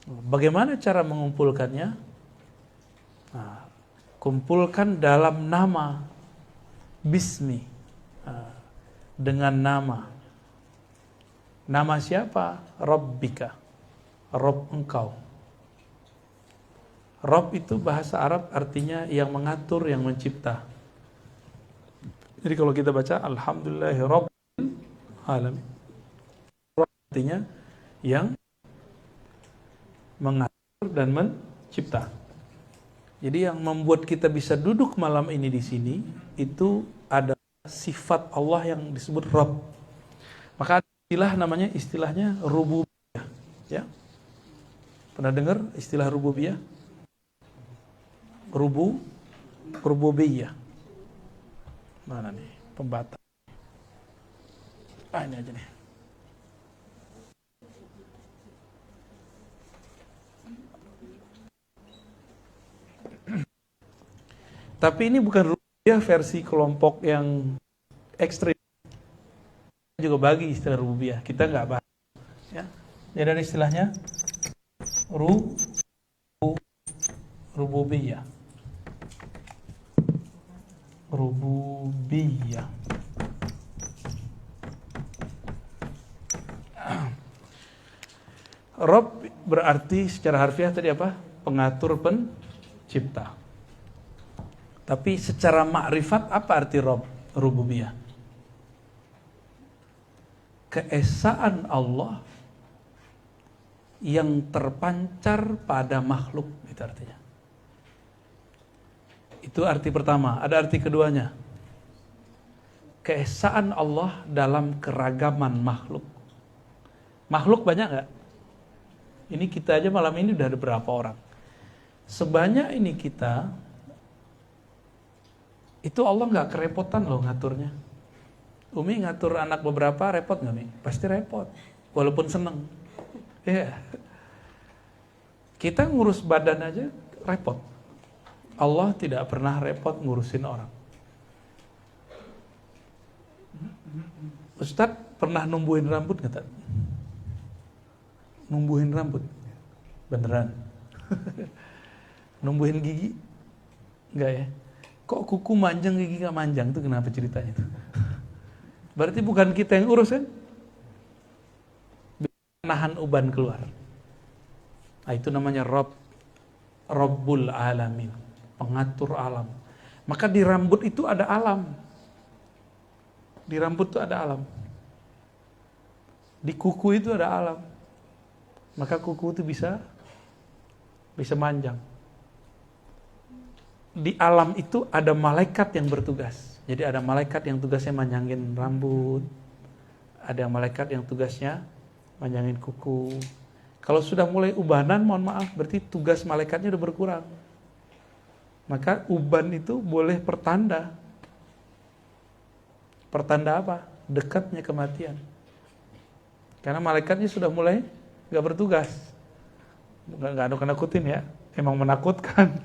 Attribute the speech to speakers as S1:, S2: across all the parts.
S1: Bagaimana cara mengumpulkannya? Nah, kumpulkan dalam nama, bismi, dengan nama. Nama siapa? Rabbika, Rabb engkau. Rabb itu bahasa Arab artinya yang mengatur, yang mencipta. Jadi kalau kita baca Alhamdulillahi Rabbil Alamin, artinya yang mengatur dan mencipta. Jadi yang membuat kita bisa duduk malam ini di sini itu ada sifat Allah yang disebut Rabb. Maka namanya istilahnya rububiyah, ya. Pernah dengar istilah rububiyah? Rububiyah. Mana nih pembatas? Ini aja nih. Tapi ini bukan rububiyah versi kelompok yang ekstrim. Juga bagi istilah rububiyah, kita nggak bahas. Ya. Jadi ada istilahnya rububiyah. Rububiyah. Rabb berarti secara harfiah tadi apa? Pengatur, pencipta. Tapi secara makrifat apa arti Rabb, rububiyah? Keesaan Allah yang terpancar pada makhluk, itu artinya. Itu arti pertama. Ada arti keduanya. Keesaan Allah dalam keragaman makhluk. Makhluk banyak nggak? Ini kita aja malam ini udah ada berapa orang? Sebanyak ini kita, itu Allah nggak kerepotan loh ngaturnya. Umi ngatur anak beberapa repot nggak, Mi? Pasti repot, walaupun seneng. Ya. Kita ngurus badan aja repot. Allah tidak pernah repot ngurusin orang. Ustadz pernah numbuhin rambut nggak? Numbuhin rambut, beneran? Numbuhin gigi, nggak ya? Kok kuku manjang gigi nggak manjang? Itu kenapa ceritanya itu? Berarti bukan kita yang urus kan? Nahan uban keluar. Nah, itu namanya Rabb, Rabbul Alamin, pengatur alam. Maka di rambut itu ada alam. Di rambut itu ada alam. Di kuku itu ada alam. Maka kuku itu bisa manjang. Di alam itu ada malaikat yang bertugas. Jadi ada malaikat yang tugasnya manjangin rambut. Ada malaikat yang tugasnya manjangin kuku. Kalau sudah mulai ubanan, mohon maaf, berarti tugas malaikatnya udah berkurang. Maka uban itu boleh pertanda. Pertanda apa? Dekatnya kematian. Karena malaikatnya sudah mulai gak bertugas. Gak nakutin ya. Emang menakutkan.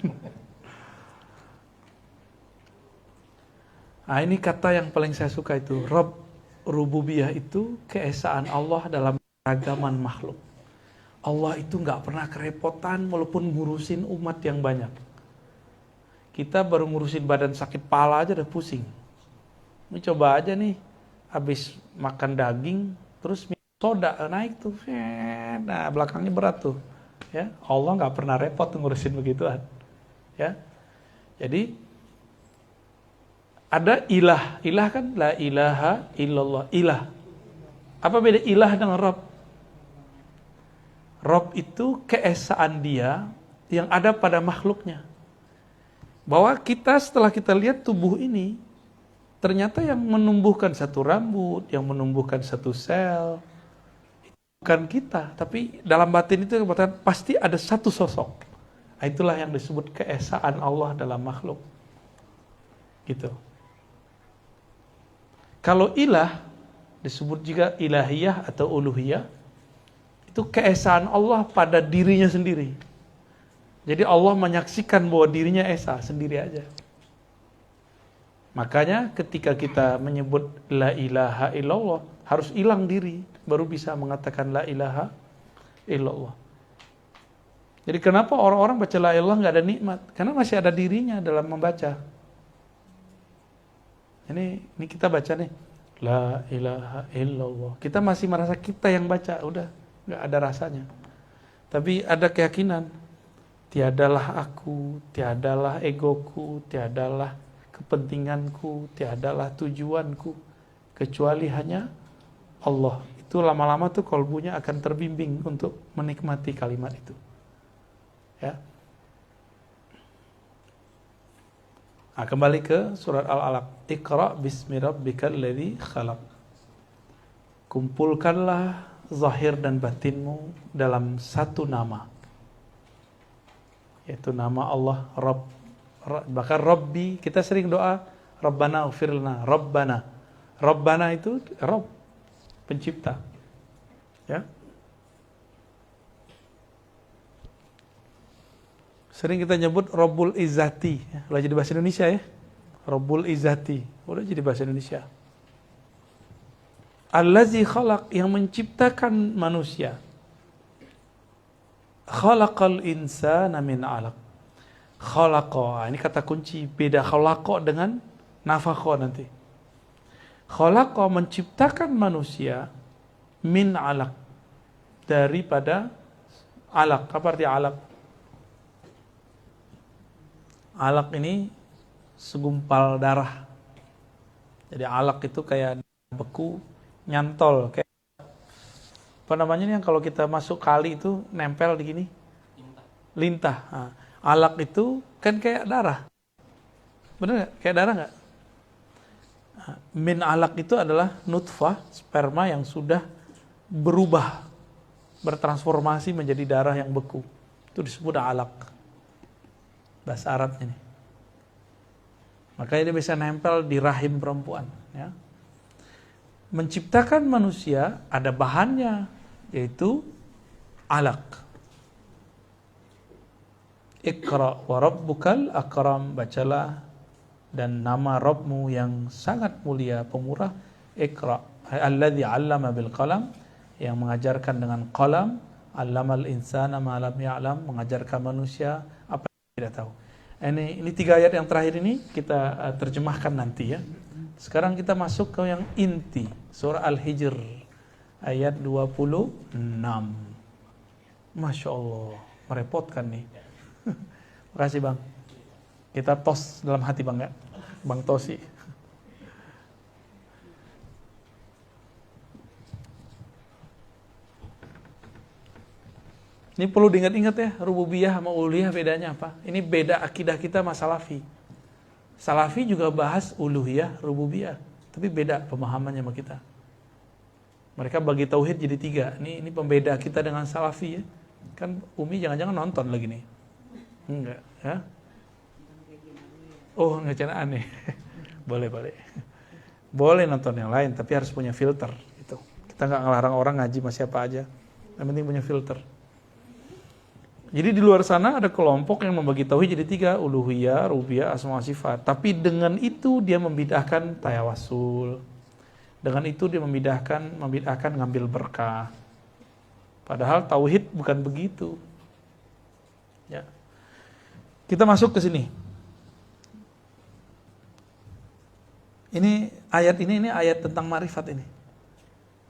S1: Nah, ini kata yang paling saya suka itu. Rabb, rububiyah itu keesaan Allah dalam keragaman makhluk. Allah itu gak pernah kerepotan walaupun ngurusin umat yang banyak. Kita baru ngurusin badan sakit pala aja udah pusing. Ini coba aja nih, habis makan daging, terus soda naik tuh. Nah, belakangnya berat tuh. Ya, Allah gak pernah repot ngurusin begituan. Ya. Jadi ada ilah. Ilah kan la ilaha illallah. Ilah. Apa beda ilah dengan Rabb? Rabb itu keesaan dia yang ada pada makhluknya. Bahwa kita setelah kita lihat tubuh ini, ternyata yang menumbuhkan satu rambut, yang menumbuhkan satu sel, itu bukan kita. Tapi dalam batin itu pasti ada satu sosok. Nah, itulah yang disebut keesaan Allah dalam makhluk. Gitu. Kalau ilah, disebut juga ilahiyah atau uluhiyah, itu keesaan Allah pada dirinya sendiri. Jadi Allah menyaksikan bahwa dirinya esa, sendiri aja. Makanya ketika kita menyebut la ilaha illallah, harus hilang diri, baru bisa mengatakan la ilaha illallah. Jadi kenapa orang-orang baca la ilallah nggak ada nikmat? Karena masih ada dirinya dalam membaca. Ini kita baca nih, la ilaha illallah. Kita masih merasa kita yang baca, udah nggak ada rasanya. Tapi ada keyakinan, tiadalah aku, tiadalah egoku, tiadalah kepentinganku, tiadalah tujuanku, kecuali hanya Allah. Itu lama-lama tuh kolbunya akan terbimbing untuk menikmati kalimat itu. Ya. Nah, kembali ke surat Al-Alaq. Iqra bismi rabbikal ladzi khalaq. Kumpulkanlah zahir dan batinmu dalam satu nama, yaitu nama Allah Rabb. Bahkan Rabbi, kita sering doa Rabbana ighfir lana, Rabbana. Rabbana itu Rabb, pencipta. Ya. Sering kita nyebut Rabbul Izzati, udah jadi bahasa Indonesia ya. Rabbul Izzati, udah jadi bahasa Indonesia. Allazi khalaq, yang menciptakan manusia. Khalaqal insana min 'alaq. Khalaqa, ini kata kunci, beda khalaqa dengan nafakha nanti. Khalaqa, menciptakan manusia min 'alaq, daripada alaq. Apa arti alaq? Alaq ini segumpal darah. Jadi alaq itu kayak beku, nyantol, kayak apa namanya nih yang kalau kita masuk kali itu nempel di gini? Lintah. Nah, alaq itu kan kayak darah. Bener nggak? Kayak darah nggak? Nah, min alaq itu adalah nutfah, sperma yang sudah berubah, bertransformasi menjadi darah yang beku. Itu disebut alaq. Bahasa Arabnya nih. Makanya dia bisa nempel di rahim perempuan. Ya. Menciptakan manusia ada bahannya, yaitu alaq. Iqra wa rabbukal akram, bacalah dan nama Rabbmu yang sangat mulia, pemurah. Iqra, alladzi 'allama bil qalam, yang mengajarkan dengan qalam. 'Allamal insana ma lam ya'lam, mengajarkan manusia apa yang tidak tahu. Ini 3 ayat yang terakhir ini kita terjemahkan nanti ya. Sekarang kita masuk ke yang inti, surah Al-Hijr ayat 26. Masya Allah, merepotkan nih. Makasih Bang. Kita tos dalam hati Bang ya, Bang Tosi. Ini perlu diingat-ingat ya, rububiyah sama uluhiyah bedanya apa? Ini beda akidah kita sama Salafi. Salafi juga bahas uluhiyah, rububiyah, tapi beda pemahamannya sama kita. Mereka bagi tauhid jadi 3. Ini pembeda kita dengan Salafi ya. Kan Umi jangan-jangan nonton lagi nih. Enggak, ya? Oh, ngecana aneh. Boleh. Boleh nonton yang lain, tapi harus punya filter gitu. Kita nggak ngelarang orang ngaji sama siapa aja. Yang penting punya filter. Jadi di luar sana ada kelompok yang membagi tauhid jadi 3, uluhiyah, rububiyah, asma wa sifat. Tapi dengan itu dia membidahkan tayawasul. Dengan itu dia membidahkan ngambil berkah. Padahal tauhid bukan begitu. Ya. Kita masuk ke sini. Ini ayat tentang marifat ini.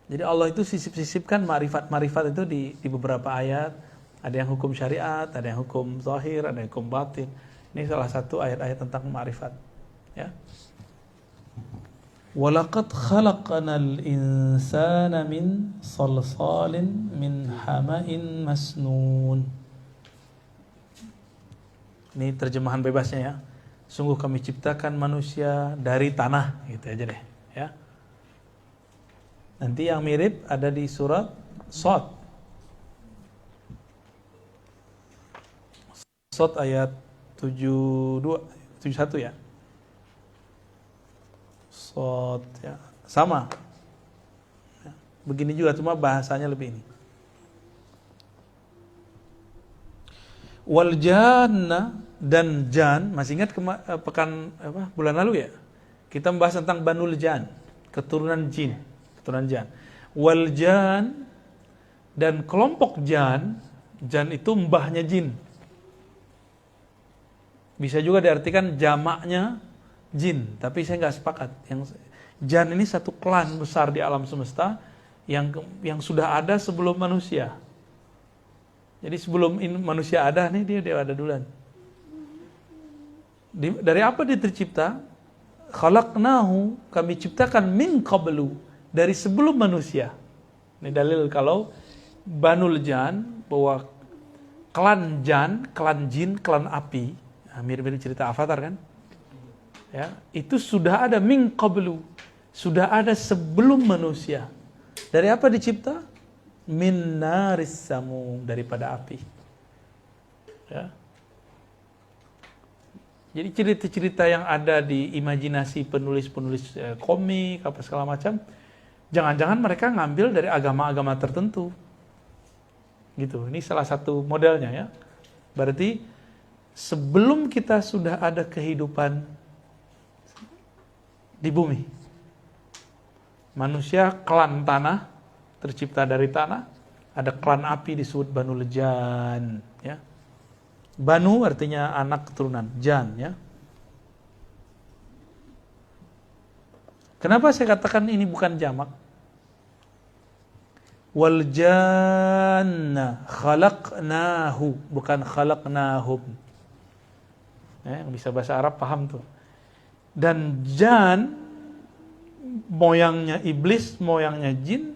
S1: Jadi Allah itu sisip-sisipkan marifat itu di beberapa ayat. Ada yang hukum syariat, ada yang hukum zahir, ada yang hukum batin. Ini salah satu ayat-ayat tentang ma'rifat. Ya. Walaqad khalaqnal insana min salsalin min hama'in masnun. Ini terjemahan bebasnya ya. Sungguh kami ciptakan manusia dari tanah, gitu aja deh. Ya. Nanti yang mirip ada di surat Shad. Shad ayat 71 ya. Shad ya, sama. Ya. Begini juga cuma bahasanya lebih ini. Wal janna, dan jan, masih ingat bulan lalu ya? Kita membahas tentang Banul Jan, keturunan jan. Wal jan, dan kelompok jan, Jan itu mbahnya jin. Bisa juga diartikan jamaknya jin, tapi saya nggak sepakat. Yang Jan ini satu klan besar di alam semesta yang sudah ada sebelum manusia. Jadi sebelum manusia ada nih dia ada duluan. Dari apa dia tercipta? Khalaqnahu, kami ciptakan min qablu, dari sebelum manusia. Ini dalil kalau Banul Jan, bahwa klan Jan, klan jin, klan api, mirip-mirip cerita Avatar kan? Ya, itu sudah ada min qablu, sudah ada sebelum manusia. Dari apa dicipta? Min naris samum, daripada api. Ya. Jadi cerita-cerita yang ada di imajinasi penulis-penulis komik apa segala macam, jangan-jangan mereka ngambil dari agama-agama tertentu. Gitu. Ini salah satu modelnya ya. Berarti sebelum kita sudah ada kehidupan di bumi, manusia klan tanah, tercipta dari tanah, ada klan api disebut Banul Jan, ya. Banu artinya anak keturunan, Jan, ya. Kenapa saya katakan ini bukan jamak? Wal janna khalaqnahu, bukan khalaqnahum. Yang bisa bahasa Arab paham tuh. Dan jan, moyangnya iblis, moyangnya jin,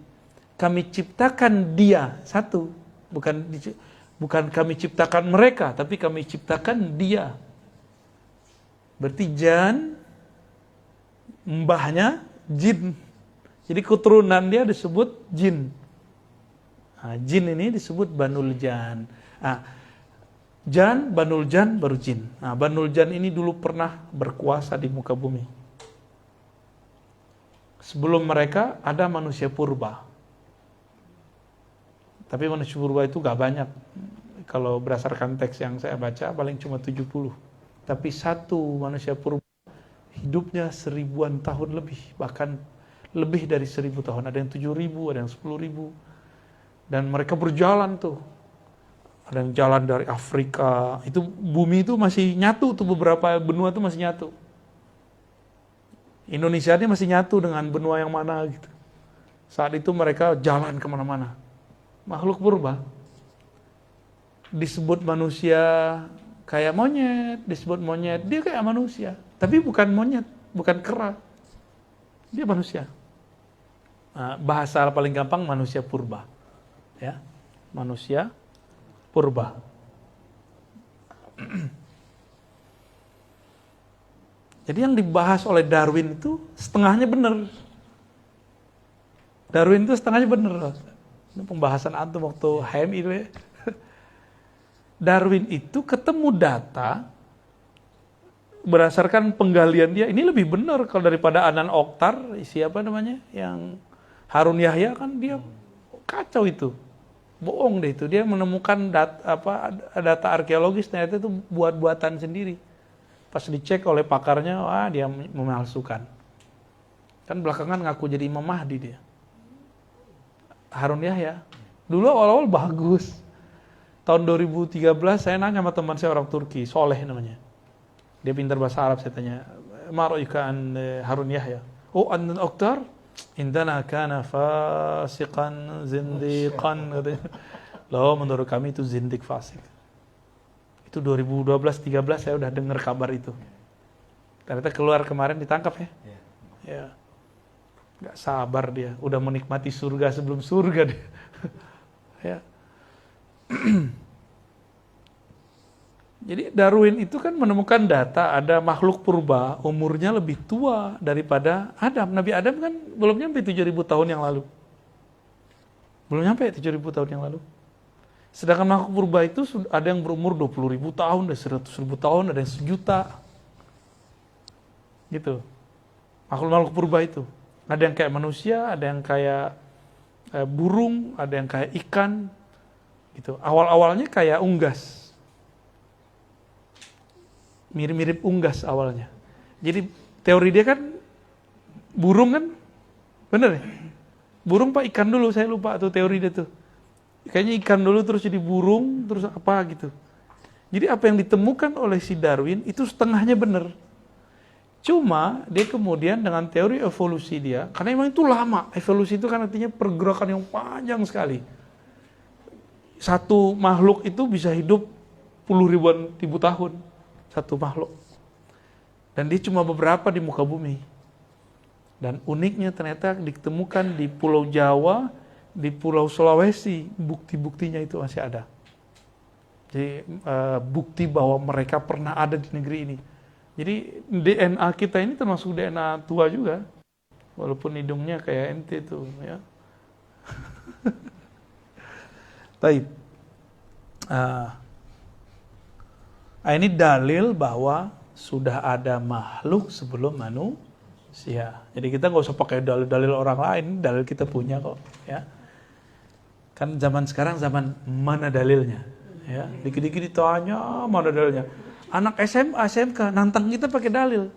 S1: kami ciptakan dia satu, bukan kami ciptakan mereka, tapi kami ciptakan dia. Berarti jan, mbahnya jin. Jadi keturunan dia disebut jin. Nah, jin ini disebut Banul Jan. Nah, Jan, Banul Jan, baru jin. Nah, Banul Jan ini dulu pernah berkuasa di muka bumi. Sebelum mereka ada manusia purba. Tapi manusia purba itu gak banyak. Kalau berdasarkan teks yang saya baca, paling cuma 70. Tapi satu manusia purba hidupnya 1000-an tahun lebih. Bahkan lebih dari 1000 tahun. Ada yang 7.000, ada yang 10.000. Dan mereka berjalan tuh. Ada yang jalan dari Afrika. Itu bumi itu masih nyatu tuh, beberapa benua itu masih nyatu. Indonesia ini masih nyatu dengan benua yang mana gitu. Saat itu mereka jalan kemana-mana. Makhluk purba. Disebut manusia kayak monyet, disebut monyet, dia kayak manusia. Tapi bukan monyet, bukan kera. Dia manusia. Nah, bahasa paling gampang manusia purba. Ya, manusia purba. Jadi yang dibahas oleh Darwin itu setengahnya benar. Darwin itu setengahnya benar. Ini pembahasan antum waktu HMI itu ya. Darwin itu ketemu data berdasarkan penggalian dia. Ini lebih benar kalau daripada Anan Oktar, siapa namanya? Yang Harun Yahya kan dia kacau itu. Bohong deh itu. Dia menemukan data arkeologis, ternyata itu buat-buatan sendiri. Pas dicek oleh pakarnya, wah dia memalsukan. Kan belakangan ngaku jadi Imam Mahdi dia. Harun Yahya. Dulu awal-awal bagus. Tahun 2013 saya nanya sama teman saya orang Turki, Soleh namanya. Dia pintar bahasa Arab, saya tanya, "Ma ra'yuka an Harun Yahya?" "Oh, an Oktar indana kana fasiqan zindiqan." Loh, menurut kami itu zindik fasik. Itu 2012-13 saya udah dengar kabar itu. Ternyata keluar kemarin ditangkap ya. Ya. Gak sabar dia, udah menikmati surga sebelum surga dia. Ya. Jadi Darwin itu kan menemukan data ada makhluk purba umurnya lebih tua daripada Adam. Nabi Adam kan belum nyampe 7.000 tahun yang lalu. Belum nyampe 7.000 tahun yang lalu. Sedangkan makhluk purba itu ada yang berumur 20.000 tahun, ada 100.000 tahun, ada yang 1.000.000. Gitu. Makhluk-makhluk purba itu. Ada yang kayak manusia, ada yang kayak burung, ada yang kayak ikan. Gitu. Awal-awalnya kayak unggas. Mirip-mirip unggas awalnya. Jadi teori dia kan burung kan? Bener ya? Burung pak ikan dulu, saya lupa tuh teori dia tuh. Kayaknya ikan dulu terus jadi burung, terus apa gitu. Jadi apa yang ditemukan oleh si Darwin itu setengahnya benar. Cuma dia kemudian dengan teori evolusi dia, karena memang itu lama. Evolusi itu kan artinya pergerakan yang panjang sekali. Satu makhluk itu bisa hidup puluh ribu tahun. Satu makhluk. Dan dia cuma beberapa di muka bumi. Dan uniknya ternyata ditemukan di Pulau Jawa, di Pulau Sulawesi, bukti-buktinya itu masih ada. Jadi bukti bahwa mereka pernah ada di negeri ini. Jadi DNA kita ini termasuk DNA tua juga, walaupun hidungnya kayak ente tuh, ya. Taib. Ini dalil bahwa sudah ada makhluk sebelum manusia. Jadi kita nggak usah pakai dalil-dalil orang lain, dalil kita punya kok, ya. Kan zaman sekarang zaman mana dalilnya, ya. Dikit-dikit ditanya mana dalilnya. Anak SMA, SMK nantang kita pakai dalil,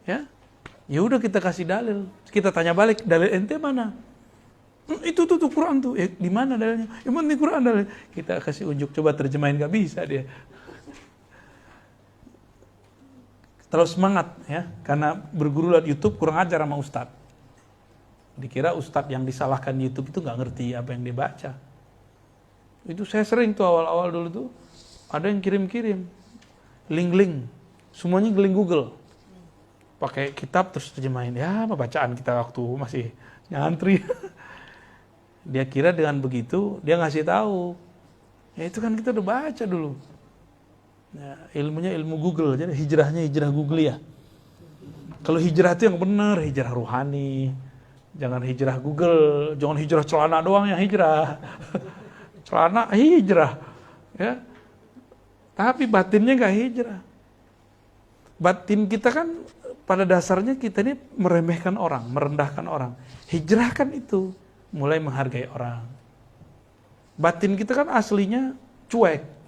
S1: ya. Ya udah kita kasih dalil. Kita tanya balik, dalil ente mana? Itu tuh Quran tuh. Di mana dalilnya? Emang di Quran dalil. Kita kasih unjuk, coba terjemahin, nggak bisa dia. Terlalu semangat, ya, karena berguru lewat YouTube kurang ajar sama Ustadz. Dikira Ustadz yang disalahkan YouTube itu nggak ngerti apa yang dia baca. Itu saya sering tuh awal-awal dulu tuh ada yang kirim-kirim link-link, semuanya link Google, pakai kitab terus terjemahin. Ya, bacaan kita waktu masih nyantri. Dia kira dengan begitu dia ngasih tahu. Ya itu kan kita udah baca dulu. Ya, ilmunya ilmu Google, jadi hijrahnya hijrah Google ya. Kalau hijrah itu yang benar, hijrah ruhani. Jangan hijrah Google, jangan hijrah celana doang yang hijrah. Celana hijrah, ya. Tapi batinnya nggak hijrah. Batin kita kan pada dasarnya kita ini meremehkan orang, merendahkan orang. Hijrah kan itu mulai menghargai orang. Batin kita kan aslinya cuek.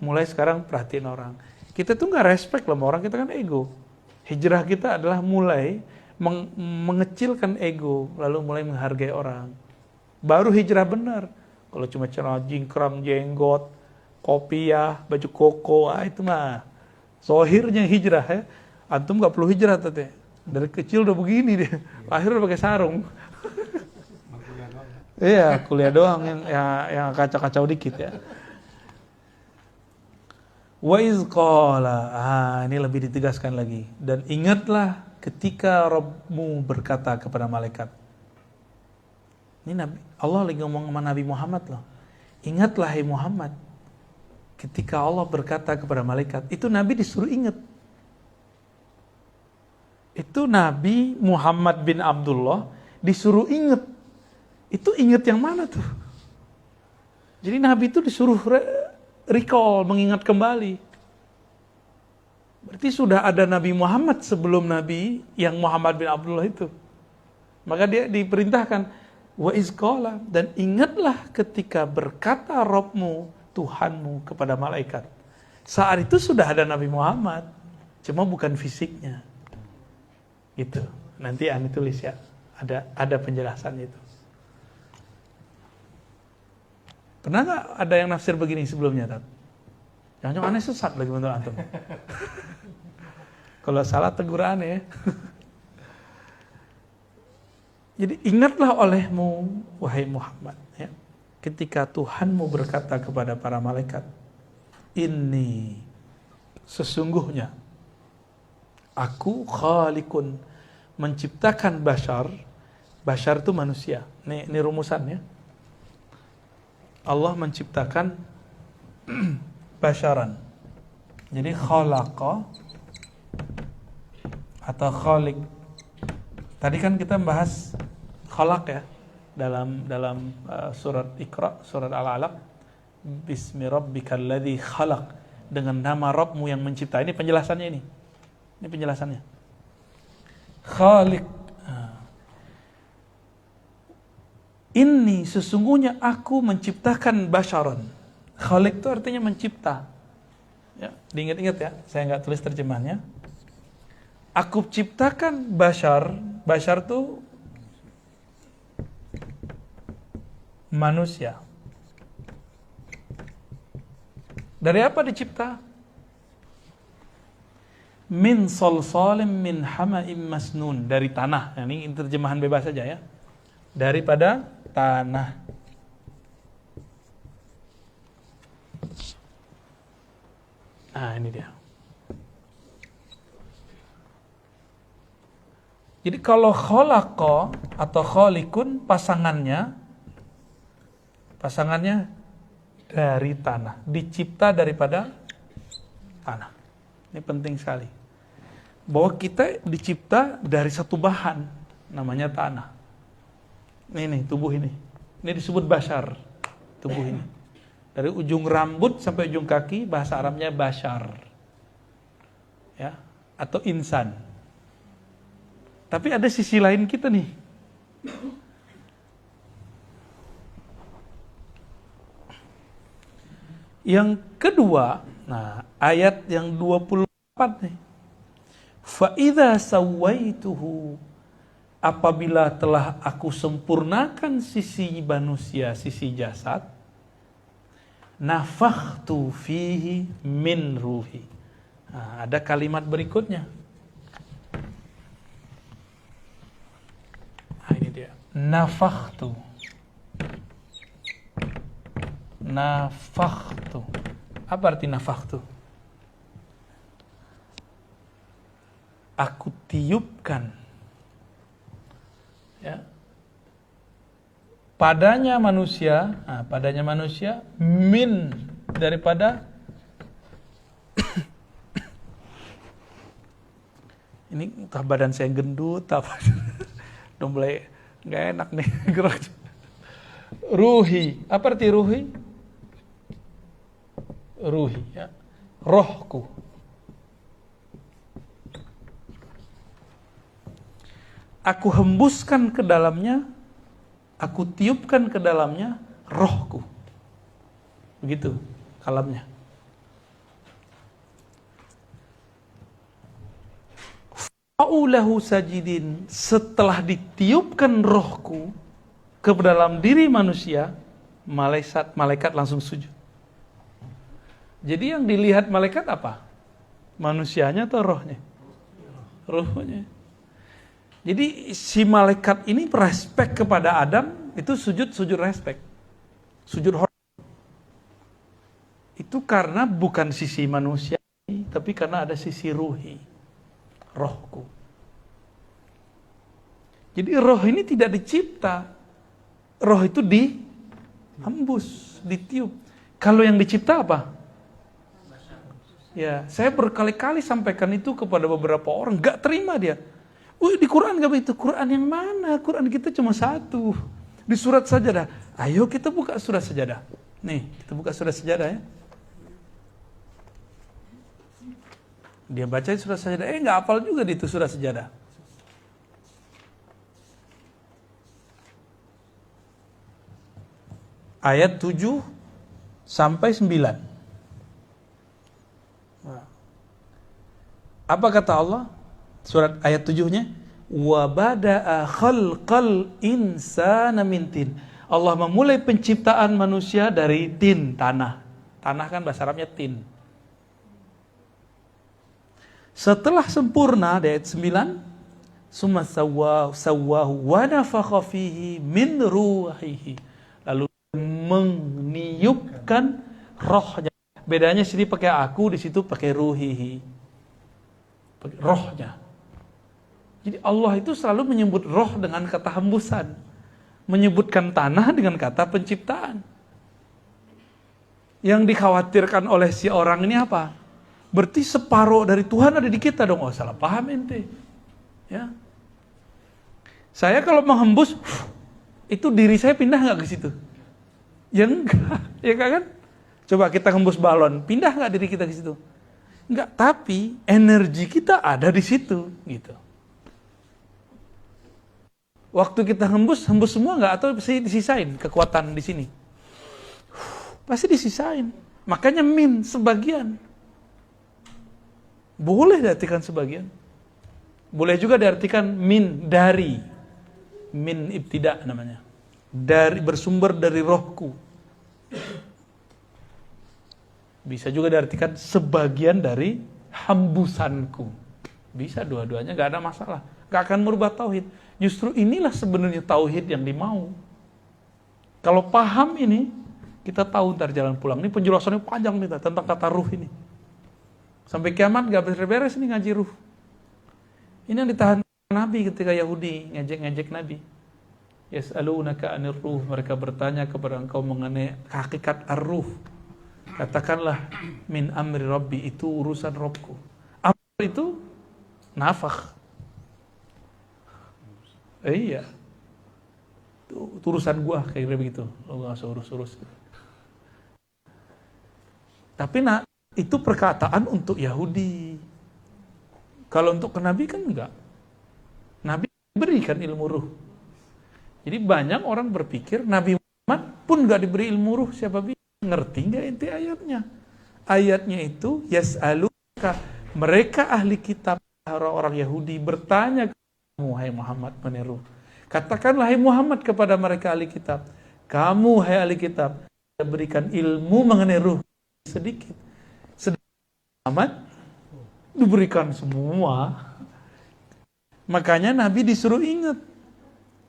S1: Mulai sekarang perhatiin orang. Kita tuh nggak respect loh sama orang, kita kan ego. Hijrah kita adalah mulai mengecilkan ego, lalu mulai menghargai orang. Baru hijrah benar. Kalau cuma celana jingkrang, jenggot, kopiah, baju koko, itu mah zohirnya hijrah, ya. Antum nggak perlu hijrah tete. Dari kecil udah begini deh. Lahir udah pakai sarung. Iya, kuliah doang yang kacau-kacau dikit, ya. Wa iz qala, ini lebih ditegaskan lagi. Dan ingatlah ketika Rabbmu berkata kepada malaikat. Ini Nabi, Allah lagi ngomong sama Nabi Muhammad loh. Ingatlah hai Muhammad, ketika Allah berkata kepada malaikat, itu Nabi disuruh ingat. Itu Nabi Muhammad bin Abdullah disuruh ingat. Itu ingat yang mana tuh? Jadi Nabi itu disuruh recall, mengingat kembali. Berarti sudah ada Nabi Muhammad sebelum Nabi yang Muhammad bin Abdullah itu. Maka dia diperintahkan, wa izqala, dan ingatlah ketika berkata Rabbmu, Tuhanmu kepada malaikat. Saat itu sudah ada Nabi Muhammad, cuma bukan fisiknya. Gitu. Nanti Ani tulis ya, ada penjelasan itu. Pernah nggak ada yang nafsir begini sebelumnya, Tat? Jangan-jangan aneh sesat lagi menurut antum. Kalau salah tegur aneh. Jadi ingatlah olehmu, wahai Muhammad, ya, ketika Tuhanmu berkata kepada para malaikat, ini sesungguhnya aku khaliqun, menciptakan bashar itu manusia. Ini rumusannya. Allah menciptakan basharan. Jadi khalaqa atau khaliq. Tadi kan kita bahas khalaq ya dalam surat Iqra, surat Al-Alaq. Bismi rabbikal ladzi khalaq, dengan nama Rabbmu yang mencipta. Ini penjelasannya ini. Ini penjelasannya. Khaliq. Ini sesungguhnya aku menciptakan basharan. Khaliq itu artinya mencipta. Ya, diingat-ingat ya, saya nggak tulis terjemahannya. Aku ciptakan bashar. Bashar itu manusia. Dari apa dicipta? Min solsolim min hama'im masnun. Dari tanah. Nah, ini terjemahan bebas saja ya. Daripada tanah. Nah, ini dia. Jadi kalau kholaqa atau kholikun pasangannya dari tanah, dicipta daripada tanah. Ini penting sekali. Bahwa kita dicipta dari satu bahan, namanya tanah. Ini tubuh ini. Ini disebut bashar, tubuh ini. Dari ujung rambut sampai ujung kaki, bahasa Arabnya bashar. Ya, atau insan. Tapi ada sisi lain kita nih. Yang kedua, nah ayat yang 24 nih. Fa idza sawaituhu, apabila telah aku sempurnakan sisi manusia, sisi jasad, nafakhtu fihi min ruhi. Nah, ada kalimat berikutnya. Nah, ini dia. Nafakhtu. Apa arti nafakhtu? Aku tiupkan, ya, padanya manusia, min, daripada ini entah badan saya gendut apa. Udah mulai nggak enak nih gerak. Ruhi, apa arti ruhi? Ruhi, ya, rohku. Aku hembuskan ke dalamnya, aku tiupkan ke dalamnya rohku. Begitu kalamnya. Fa'ulahu sajidin, setelah ditiupkan rohku ke dalam diri manusia, malaikat langsung sujud. Jadi yang dilihat malaikat apa? Manusianya atau rohnya? Rohnya. Jadi si malaikat ini respek kepada Adam, itu sujud respek. Sujud hormat. Itu karena bukan sisi manusia, tapi karena ada sisi ruhi. Rohku. Jadi roh ini tidak dicipta. Roh itu dihembus, ditiup. Kalau yang dicipta apa? Ya, saya berkali-kali sampaikan itu kepada beberapa orang, gak terima dia. Di Quran gak begitu. Quran yang mana? Quran kita cuma satu. Di surat Sajadah. Ayo kita buka surat Sajadah. Nih, kita buka surat Sajadah ya. Dia baca surat Sajadah. Gak hafal juga di itu surat Sajadah. Ayat 7 sampai 9. Apa kata Allah? Surat ayat 7-nya, wa bada'a khalqal insana min tin. Allah memulai penciptaan manusia dari tin, tanah. Tanah kan bahasa Arabnya tin. Setelah sempurna di ayat 9, summa sawwahu wa nafakha fihi min ruhihi. Lalu meniupkan rohnya. Bedanya sini pakai aku, di situ pakai ruhihi. Rohnya. Jadi Allah itu selalu menyebut roh dengan kata hembusan, menyebutkan tanah dengan kata penciptaan. Yang dikhawatirkan oleh si orang ini apa? Berarti separuh dari Tuhan ada di kita dong. Oh, salah paham ente. Ya. Saya kalau menghembus, itu diri saya pindah nggak ke situ? Ya enggak, ya kan? Coba kita hembus balon, pindah nggak diri kita ke situ? Enggak, tapi energi kita ada di situ, gitu. Waktu kita hembus semua nggak, atau disisain kekuatan di sini? Pasti disisain. Makanya min sebagian. Boleh diartikan sebagian. Boleh juga diartikan min dari. Min ibtida namanya. Dari, bersumber dari rohku. Bisa juga diartikan sebagian dari hembusanku. Bisa dua-duanya, gak ada masalah. Gak akan merubah tauhid. Justru inilah sebenarnya tauhid yang dimau. Kalau paham ini, kita tahu ntar jalan pulang. Ini penjelasannya panjang nih tentang kata ruh ini. Sampai kiamat gak beres-beres nih ngaji ruh. Ini yang ditahan Nabi ketika Yahudi ngejek-ngejek Nabi. Yas'alunaka 'anir ruh, mereka bertanya kepada engkau mengenai hakikat ar-ruh. Katakanlah min amri rabbi, itu urusan Rabbku. Amr itu nafakh. Iya. Itu urusan gua kayak begitu. Lo enggak usah urus-urus. Tapi itu perkataan untuk Yahudi. Kalau untuk ke Nabi kan enggak. Nabi berikan ilmu ruh. Jadi banyak orang berpikir Nabi Muhammad pun enggak diberi ilmu ruh. Siapa bisa ngerti enggak inti ayatnya? Ayatnya itu yas'aluka, mereka ahli kitab, orang-orang Yahudi bertanya kamu hai Muhammad mengenai ruh. Katakanlah hai Muhammad kepada mereka ahli kitab, kamu hai ahli kitab, saya berikan ilmu mengenai ruh sedikit. Muhammad diberikan semua. Makanya Nabi disuruh ingat.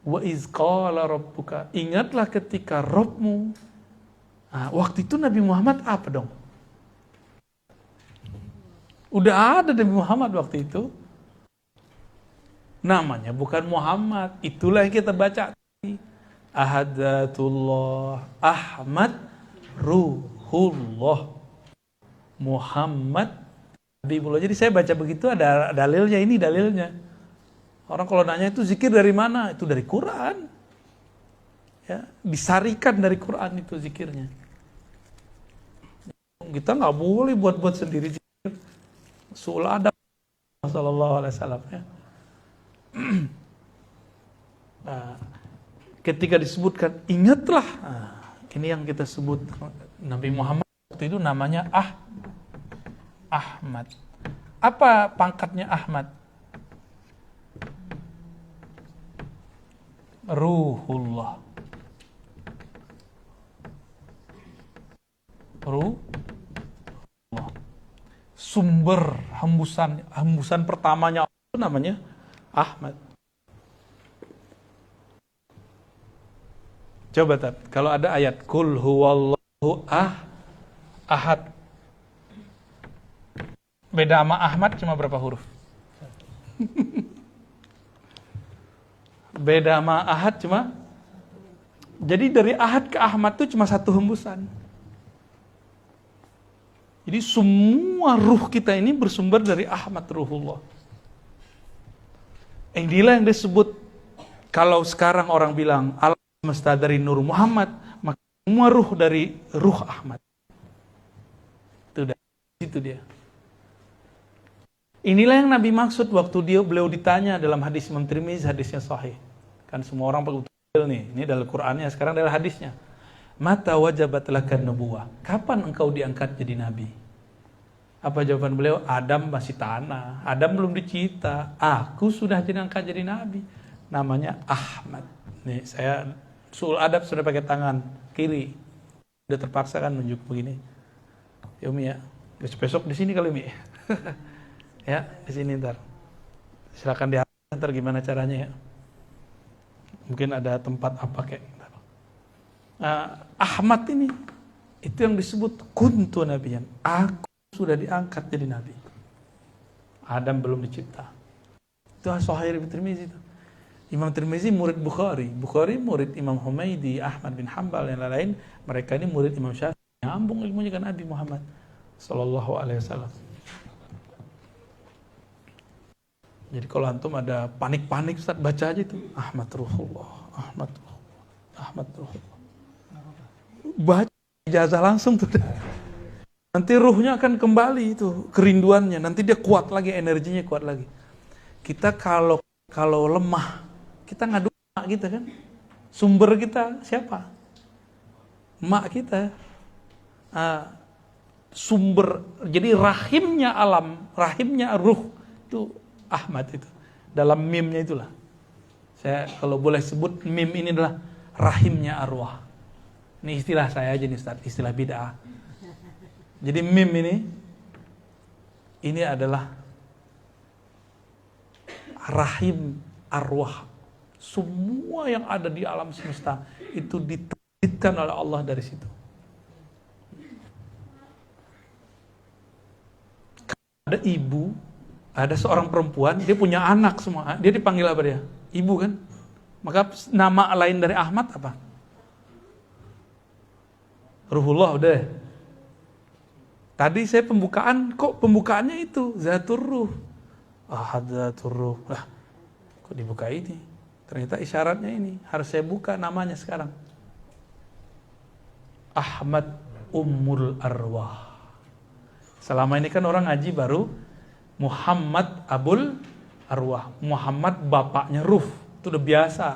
S1: Wa iz qala rabbuka, ingatlah ketika Rabbmu. Nah, waktu itu Nabi Muhammad apa dong? Udah ada Nabi Muhammad waktu itu. Namanya bukan Muhammad. Itulah yang kita baca. Ahadatullah, Ahmad, Ruhullah, Muhammad, Habibullah. Jadi saya baca begitu ada dalilnya, ini dalilnya. Orang kalau nanya itu zikir dari mana? Itu dari Quran. Ya, disarikan dari Quran itu zikirnya. Kita nggak boleh buat-buat sendiri zikir. Su'ul adab sallallahu alaihi wasallam ya. Nah, ketika disebutkan ingatlah, ini yang kita sebut Nabi Muhammad waktu itu namanya Ahmad. Apa pangkatnya Ahmad? Ruhullah. Ruhullah. Sumber hembusan pertamanya itu namanya Ahmad. Coba Tat, kalau ada ayat Qul huwallahu ahad. Beda sama Ahmad cuma berapa huruf? Beda sama ahad cuma. Jadi dari ahad ke Ahmad itu cuma satu hembusan. Jadi semua ruh kita ini bersumber dari Ahmad Ruhullah. Inilah yang disebut, kalau sekarang orang bilang alam semesta dari Nur Muhammad, maka semua ruh dari ruh Ahmad. Itu dia. Inilah yang Nabi maksud waktu beliau ditanya dalam hadis Imam Tirmizi, hadisnya sahih. Kan semua orang pakai nih, ini dalam Qur'annya, sekarang adalah hadisnya. Mata wajabat lakan nubuwah. Kapan engkau diangkat jadi nabi? Apa jawaban beliau? Adam masih tanah, Adam belum dicipta. Aku sudah diangkat jadi nabi. Namanya Ahmad. Nih saya suul adab sudah pakai tangan kiri. Udah terpaksa kan nunjuk begini. Ya Umi ya. Besok di sini kali Umi. Ya, di sini ntar. Silakan diantar gimana caranya ya. Mungkin ada tempat apa kayak. Ahmad ini itu yang disebut kuntu nabiyan. Aku sudah diangkat jadi nabi. Adam belum dicipta. Itu Sahih Ibnu Tirmizi itu. Imam Tirmizi murid Bukhari. Bukhari murid Imam Humaidi, Ahmad bin Hanbal dan lain-lain. Mereka ini murid Imam Syafi'i. Nyambung ilmunya kan Nabi Muhammad sallallahu alaihi wasallam. Jadi kalau antum ada panik-panik Ustaz, baca aja itu Ahmad Ruhullah, Ahmad Ruhullah, Ahmad Ruhullah. Baca ijazah langsung tuh. Nanti ruhnya akan kembali itu kerinduannya, nanti dia kuat lagi, energinya kuat lagi. Kita kalau lemah, kita ngadu mak kita kan. Sumber kita siapa? Mak kita. Sumber, jadi rahimnya alam, rahimnya ruh itu Ahmad itu. Dalam mimnya itulah. Saya kalau boleh sebut mim ini adalah rahimnya arwah. Ini istilah saya aja nih Ustaz, istilah bid'ah. Jadi mim ini adalah rahim arwah. Semua yang ada di alam semesta itu diterbitkan oleh Allah dari situ. Ada ibu, ada seorang perempuan, dia punya anak semua. Dia dipanggil apa dia? Ibu kan? Maka nama lain dari Ahmad apa? Ruhullah udah. Tadi saya pembukaan, kok pembukaannya itu Zatur Ruh. Ahad Zatur Ruh. Lah, kok dibuka ini? Ternyata isyaratnya ini. Harus saya buka namanya sekarang. Ahmad Ummul Arwah. Selama ini kan orang ngaji baru Muhammad Abul Arwah. Muhammad bapaknya Ruh. Itu udah biasa.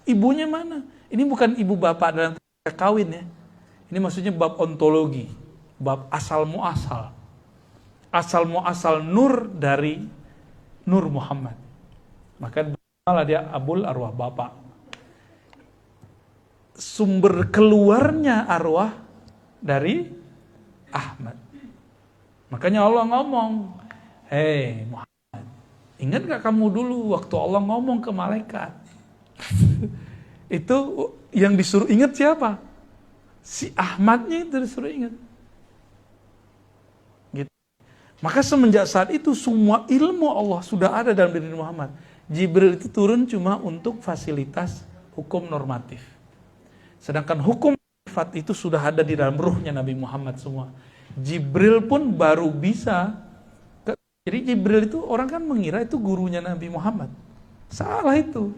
S1: Ibunya mana? Ini bukan ibu bapak dalam kawin ya. Ini maksudnya bab ontologi. Bab asal muasal. Asal muasal nur dari Nur Muhammad. Maka malah dia Abul Arwah, bapak. Sumber keluarnya arwah dari Ahmad. Makanya Allah ngomong, hei Muhammad, ingat gak kamu dulu waktu Allah ngomong ke malaikat? Itu yang disuruh ingat siapa? Si Ahmadnya itu disuruh ingat. Gitu. Maka semenjak saat itu semua ilmu Allah sudah ada dalam diri Muhammad. Jibril itu turun cuma untuk fasilitas hukum normatif. Sedangkan hukum sifat itu sudah ada di dalam ruhnya Nabi Muhammad semua. Jibril pun baru bisa. Jadi Jibril itu orang kan mengira itu gurunya Nabi Muhammad. Salah itu.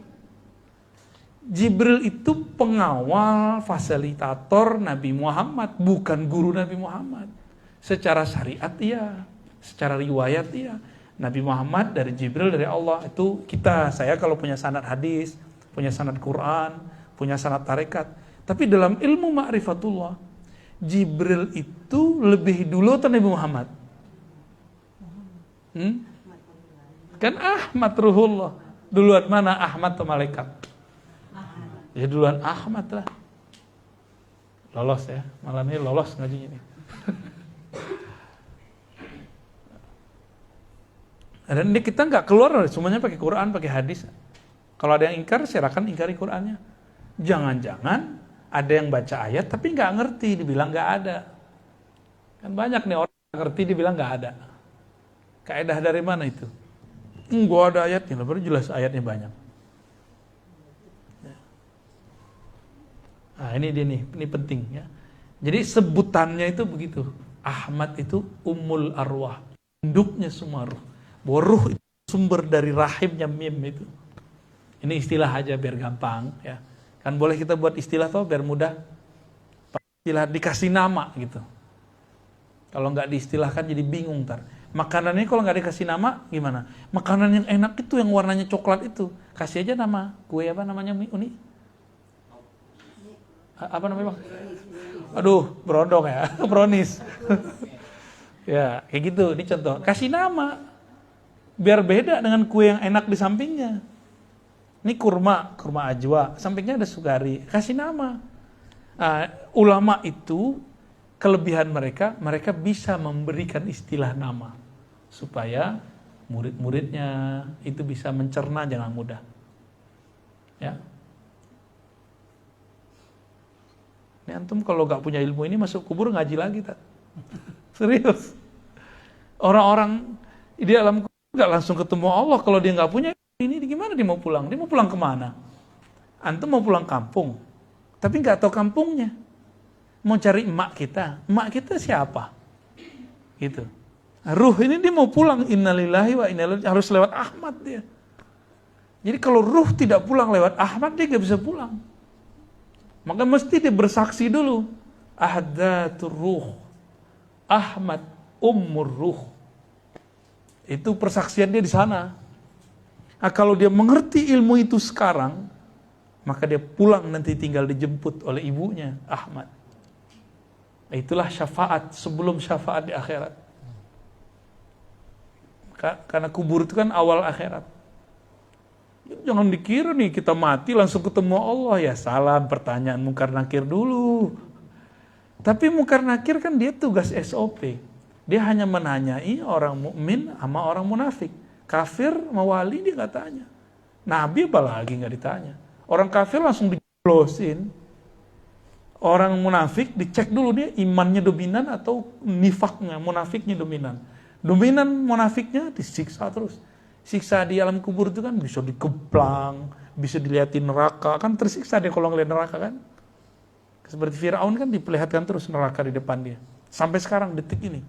S1: Jibril itu pengawal, fasilitator Nabi Muhammad, bukan guru Nabi Muhammad. Secara syariat iya, secara riwayat iya. Nabi Muhammad dari Jibril dari Allah. Itu saya kalau punya sanad hadis, punya sanad Quran, punya sanad tarekat. Tapi dalam ilmu ma'rifatullah, Jibril itu lebih dulu atau Nabi Muhammad? Kan Ahmad Ruhullah. Duluan mana Ahmad atau malaikat? Ya duluan Ahmad lah. Lolos ya, malam ini lolos ngajinya nih. Dan ini kita nggak keluar, semuanya pakai Quran, pakai hadis. Kalau ada yang ingkar, silakan ingkari Qurannya. Jangan-jangan ada yang baca ayat tapi nggak ngerti, dibilang nggak ada. Kan banyak nih orang ngerti dibilang nggak ada. Kaidah dari mana itu? Enggak ada ayatnya, baru jelas ayatnya banyak. Nah ini dia nih, ini penting ya. Jadi sebutannya itu begitu. Ahmad itu Ummul Arwah, induknya semua ruh. Bahwa ruh itu sumber dari rahimnya mim itu. Ini istilah aja biar gampang ya. Kan boleh kita buat istilah tuh biar mudah. Istilah dikasih nama gitu. Kalau nggak diistilahkan jadi bingung ntar. Makanannya kalau nggak dikasih nama gimana? Makanan yang enak itu yang warnanya coklat itu. Kasih aja nama. Kue apa namanya Uni? Apa namanya Bang? Aduh, berondong ya. Brownies. Ya, kayak gitu. Ini contoh. Kasih nama. Biar beda dengan kue yang enak di sampingnya. Ini kurma ajwa, sampingnya ada sukari, kasih nama. Ulama itu, kelebihan mereka bisa memberikan istilah nama. Supaya murid-muridnya itu bisa mencerna dengan mudah. Ya. Ini antum kalau gak punya ilmu ini masuk kubur ngaji lagi tak? Serius. Orang-orang di alam kubur gak langsung ketemu Allah kalau dia gak punya. Ini gimana dia mau pulang? Dia mau pulang kemana? Antum mau pulang kampung, tapi nggak tahu kampungnya. Mau cari emak kita siapa? Gitu. Ruh ini dia mau pulang, innalillahi wa inna ilaihi, harus lewat Ahmad dia. Jadi kalau ruh tidak pulang lewat Ahmad, dia nggak bisa pulang. Maka mesti dia bersaksi dulu. Ahdatur ruh, Ahmad Ummur Ruh. Itu persaksian dia di sana. Nah, kalau dia mengerti ilmu itu sekarang, maka dia pulang nanti tinggal dijemput oleh ibunya, Ahmad. Itulah syafaat sebelum syafaat di akhirat. Karena kubur itu kan awal akhirat. Jangan dikira nih kita mati langsung ketemu Allah. Ya salam, pertanyaan mungkar nakir dulu. Tapi Munkar Nakir kan dia tugas SOP. Dia hanya menanyai orang mukmin sama orang munafik. Kafir sama wali dia nggak tanya. Nabi apalagi nggak ditanya. Orang kafir langsung dijeblosin. Orang munafik dicek dulu dia imannya dominan atau nifaknya, munafiknya dominan. Dominan munafiknya disiksa terus. Siksa di alam kubur itu kan bisa dikeplang, bisa dilihatin neraka. Kan tersiksa dia kalau ngeliat neraka kan. Seperti Fir'aun kan diperlihatkan terus neraka di depan dia. Sampai sekarang detik ini.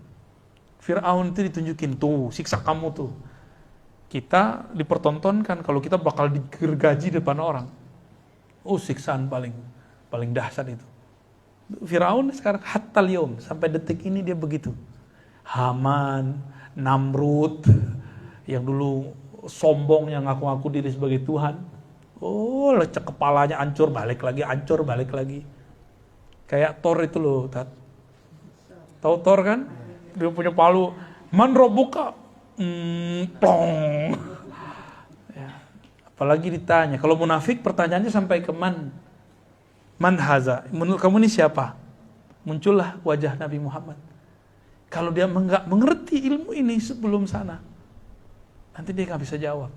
S1: Fir'aun itu ditunjukin, tuh siksa kamu tuh. Kita dipertontonkan kalau kita bakal digergaji depan orang. Oh siksaan paling dahsyat itu. Fir'aun sekarang hatta liyom, sampai detik ini dia begitu. Haman, Namrud, yang dulu sombong yang ngaku-ngaku diri sebagai Tuhan. Oh lecek kepalanya hancur balik lagi. Kayak Thor itu loh, tahu Thor kan? Dia punya palu, man robuka, plong. Ya. Apalagi ditanya, kalau munafik pertanyaannya sampai ke man haza, menurut kamu ini siapa? Muncullah wajah Nabi Muhammad. Kalau dia nggak mengerti ilmu ini sebelum sana, nanti dia nggak bisa jawab.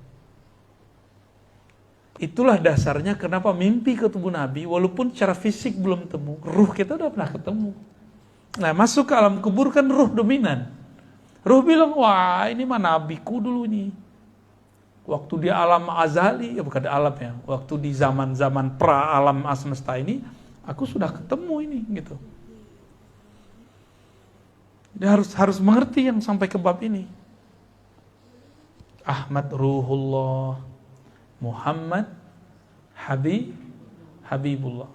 S1: Itulah dasarnya kenapa mimpi ke tubuh Nabi, walaupun secara fisik belum temu, ruh kita udah pernah ketemu. Nah masuk ke alam kubur kan ruh dominan. Ruh bilang, wah ini mah nabiku dulu nih. Waktu di alam azali, ya bukan di alam ya, waktu di zaman-zaman pra alam semesta ini, aku sudah ketemu ini gitu. Dia harus mengerti yang sampai ke bab ini. Ahmad Ruhullah, Muhammad Habibullah.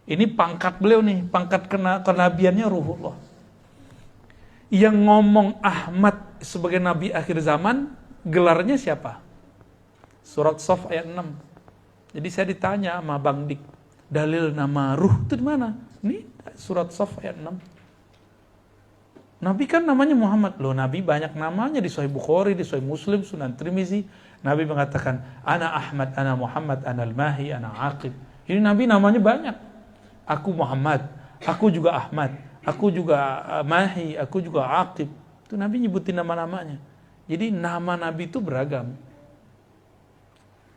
S1: Ini pangkat beliau nih, pangkat kenabiannya Ruhullah. Yang ngomong Ahmad sebagai nabi akhir zaman, gelarnya siapa? Surat Shaf ayat 6. Jadi saya ditanya sama Bang Dik, dalil nama Ruh itu di mana? Ini surat Shaf ayat 6. Nabi kan namanya Muhammad. Loh, Nabi banyak namanya di Sahih Bukhari, di Sahih Muslim, Sunan Tirmizi. Nabi mengatakan, Ana Ahmad, Ana Muhammad, Ana Al-Mahi, Ana Aqib. Ini Nabi namanya banyak. Aku Muhammad, aku juga Ahmad, aku juga Mahi, aku juga Aqib. Itu Nabi nyebutin nama-namanya. Jadi nama Nabi itu beragam.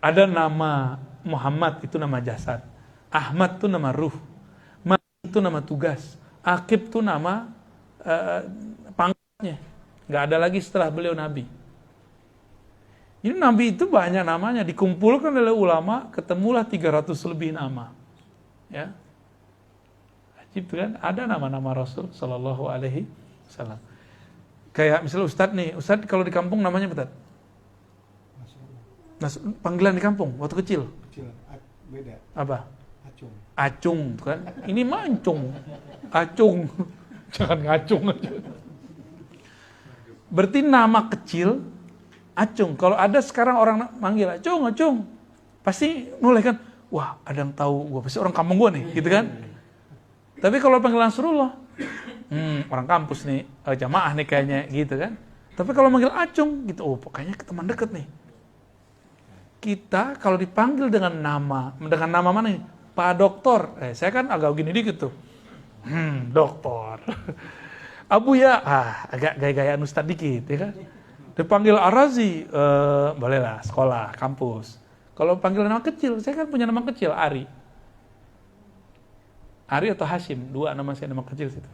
S1: Ada nama Muhammad, itu nama jasad. Ahmad itu nama ruh. Mahi itu nama tugas. Aqib itu nama pangkatnya. Nggak ada lagi setelah beliau Nabi. Ini Nabi itu banyak namanya, dikumpulkan oleh ulama, ketemulah 300 lebih nama. Ya. Ajib kan? Ada nama-nama Rasul sallallahu alaihi wasallam. Kayak misalnya Ustadz nih, Ustadz kalau di kampung namanya apa? Nah, panggilan di kampung waktu kecil. Beda. Apa? Acung. Acung kan? Ini mancung. Acung. Jangan ngacung aja. Berarti nama kecil Acung. Kalau ada sekarang orang manggil Acung, pasti mulai kan, wah ada yang tahu gue, pasti orang kampung gue nih, gitu kan. Tapi kalau panggilan Nasrullah, orang kampus nih, jamaah nih kayaknya, gitu kan. Tapi kalau manggil Acung, gitu, oh kayaknya teman deket nih. Kita kalau dipanggil dengan nama mana nih? Pak Doktor. Saya kan agak gini dikit tuh. Doktor. Abu ya, agak gaya-gayaan Ustadz dikit, ya kan. Dipanggil Arazi, bolehlah, sekolah, kampus. Kalau panggil nama kecil, saya kan punya nama kecil, Ari atau Hashim, dua nama saya nama kecil situ.